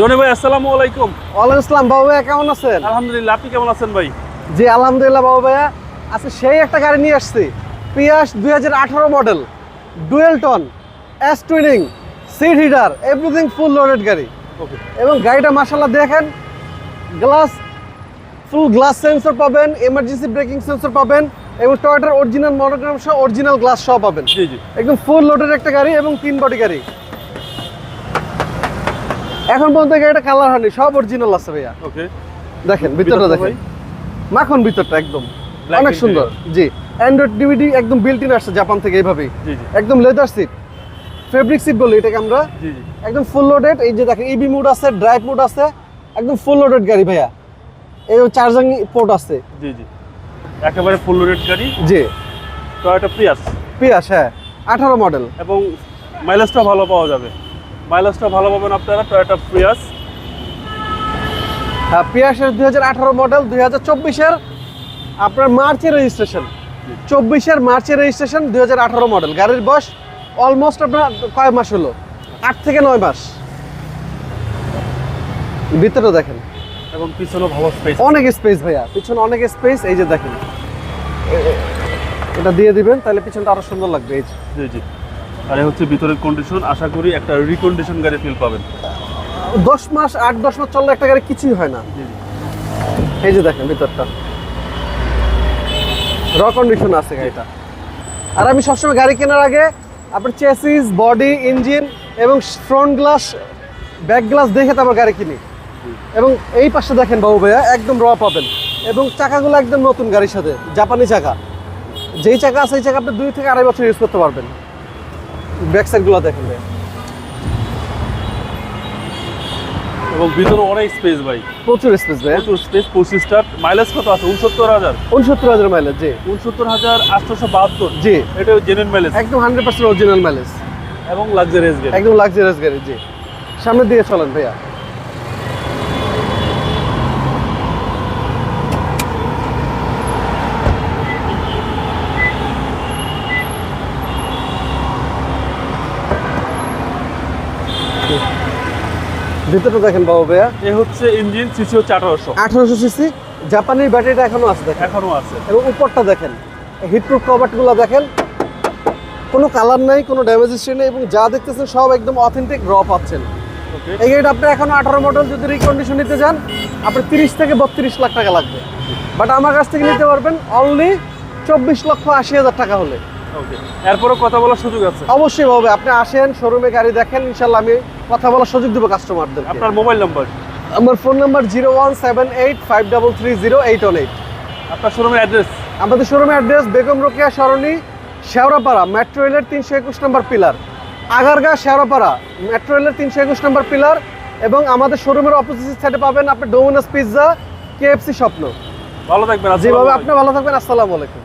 রনি ভাই আসসালামু আলাইকুম। ওয়ালাইকুম আসসালাম। বাবু ভাইয়া কেমন আছেন? আলহামদুলিল্লাহ, আপনি কেমন আছেন ভাই? জি আলহামদুলিল্লাহ বাবু ভাইয়া। আজকে সেই একটা গাড়ি নিয়ে আসছি, Prius 2018 model, dual tone, S touring, seat heater, everything full loaded গাড়ি। ওকে। এবং গাড়িটা মাশাআল্লাহ দেখেন, গ্লাস ফুল গ্লাস সেন্সর পাবেন, এমার্জেন্সি ব্রেকিং সেন্সর পাবেন এবং টয়োটার অরিজিনাল মনোগ্রাম সহ অরিজিনাল গ্লাস সহ পাবেন। জি জি। একদম ফুল লোডেড একটা গাড়ি এবং 3 বডি গাড়ি। এখন পর্যন্ত গাড়িটা কালার হয়নি, সব অরিজিনাল আছে ভাইয়া। ওকে। দেখেন ভিতরটা দেখেন, মাখন ভিতরটা একদম Black অনেক সুন্দর। interior। জি, অ্যান্ড্রয়েড ডিভিডি একদম বিল্ট ইন আসছে জাপান থেকে এইভাবেই। জি জি। একদম লেদার সিট, ফেব্রিক সিট বলি এটাকে আমরা। জি জি। একদম ফুল লোডেড। এই যে দেখেন ইবি মোড আছে, ড্রাইভ মোড আছে, একদম ফুল লোডেড গাড়ি ভাইয়া। এই চার্জিং পোর্ট আছে। জি জি। একেবারে ফুল লোডেড গাড়ি, জি, টয়োটা প্রিয়াস পিয়াস, হ্যাঁ 18 মডেল। এবং মাইলেজটা ভালো পাওয়া যাবে। মাইলেজটা ভালো পাবেন আপনারা টয়োটা প্রিয়াস। হ্যাঁ, পিয়াসের 2018 মডেল, 2024-এর আপনার মার্চের রেজিস্ট্রেশন, 24-এর মার্চের রেজিস্ট্রেশন, 2018 মডেল। গাড়ির বয়স অলমোস্ট আপনার কয় মাস হলো? 8 থেকে 9 মাস। ভিতরে দেখেন, এবং পিছনে ভালো স্পেস। অনেক স্পেস ভাইয়া, পিছনে অনেক স্পেস। এই যে দেখেন, এটা দিয়ে দিবেন তাহলে পিছনটা আরো সুন্দর লাগবে। এই যে জি জি। আর এই হচ্ছে ভিতরের কন্ডিশন, আশা করি একটা রিকন্ডিশন গাড়ি ফিল পাবেন। 10 মাস 8-10 মাস চললে একটা গাড়ি কিছুই হয় না। জি জি। এই যে দেখেন ভিতরটা র কন্ডিশন আছে গাড়িটা। আর আমি সবসময় গাড়ি কেনার আগে আপনার চেসিস, বডি, ইঞ্জিন এবং ফ্রন্ট গ্লাস, ব্যাক গ্লাস দেখে তারপর গাড়ি কিনি। এবং এই পাশে দেখেন বাবু ভাইয়া, একদম র পাবেন এবং চাকাগুলো একদম নতুন গাড়ির সাথে, জাপানি চাকা। যেই চাকা আছে এই চাকা আপনি 2 থেকে 2.5 বছর ইউজ করতে পারবেন। ব্যাক সাইডগুলো দেখেন ভাইয়া, এবং ভিতরে অনেক স্পেস ভাই, প্রচুর স্পেস ভাইয়া। প্রচুর স্পেস। 25 স্টার। মাইলেজ কত আছে? 69,000। 69,000 মাইলেজ। জি 69,872। জি, এটা জেনুইন মাইলেজ একদম 100% অরিজিনাল মাইলেজ, এবং লাক্সারিয়াস গাড়ি। একদম লাক্সারিয়াস গাড়ি। জি, সামনে দিয়ে চলেন ভাইয়া। ভিতরটা দেখেন বাবু ভাইয়া, এ হচ্ছে ইঞ্জিন, সিসি হচ্ছে 1800। 1800 সিসি। জাপানির ব্যাটারিটা এখনো আছে দেখেন। এখনো আছে। এবং উপরটা দেখেন, হিটপ্রুফ কভারগুলো দেখেন, কোনো কালার নাই, কোনো ড্যামেজ হিস্ট্রি নেই এবং যা দেখতেছেন সব একদম অথেন্টিক র পাচ্ছেন। ওকে। এই গাড়িটা আপনি এখন 18 মডেল যদি রিকন্ডিশন নিতে যান আপনার 30 থেকে 32 লাখ টাকা লাগবে। বাট আমার কাছ থেকে নিতে পারবেন অনলি 24,80,000 টাকা হলে। ওকে। এরপরও কথা বলার সুযোগ আছে। অবশ্যই হবে, আপনি আসেন শোরুমে গাড়ি দেখেন, ইনশাল্লাহ আমি কথা বলার সুযোগ দেবো কাস্টমারদের। আপনার মোবাইল নাম্বার? আমার ফোন নাম্বার 01785330818। আপনার শোরুমের অ্যাড্রেস? আমাদের শোরুমের অ্যাড্রেস বেগম রোকেয়া সরণি, শেওড়াপাড়া, মেট্রো রেলের 321 নম্বর পিলার, আগারগাঁ শেওড়াপাড়া, মেট্রো রেলের 321 নম্বর পিলার। এবং আমাদের শোরুমের অপোজিট সাইডে পাবেন আপনি ডোমিনোস পিৎজা, কেএফসি স্বপ্ন। ভালো থাকবেন। যেভাবে আপনি ভালো থাকবেন। আসসালামু আলাইকুম।